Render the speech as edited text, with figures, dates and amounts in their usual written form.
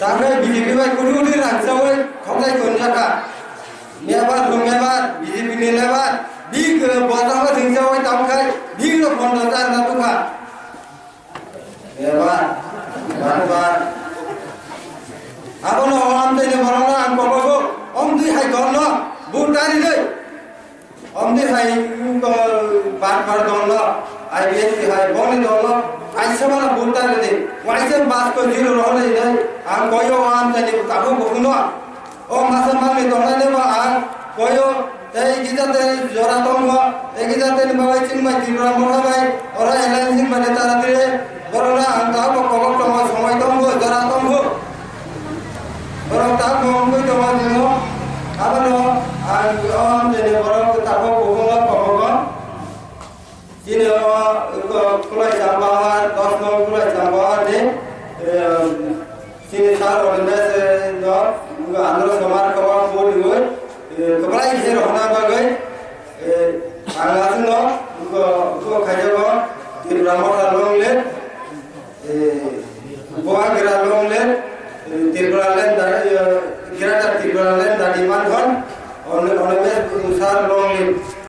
Sampai BJP baik kudu di rangsawai khongai konjaka. Mebat mebat BJP ni lebat. Di ke bawah rangsawai tamkai. Di ke pondok tar natuka. Mebat, mebat. Apa no orang tu ni orang orang bawa om tu hai dono, butari deh. Om tu hai bar dono. IBS hai boni dono. Aisha mana butari deh. Waisem bas ko jiro roh ni deh. Ang koyo am tadi tahu bukuno. Oh masa mami dono ni ang koyo. Kita tadi jora tonggo. Kita tadi bawa cingma jiro ramah baik. Orang lain cingma netara deh. Borona ang tahu pokok tonggo semua tonggo jora tonggo. Orang tak mau itu macam apa no? Orang jadi orang tak mau bukan apa. Sini orang kulai jambahan, 10 orang kulai jambahan ni. Sini sahaja orang ni juga andor semar kawan boleh. Kepala ini orang bagai. Angkat no, juga kerja kawan. Di ramah long le, buah kira long le. Tirbulan dari kira-kira tirbulan dari mana kan? Orang mes besar long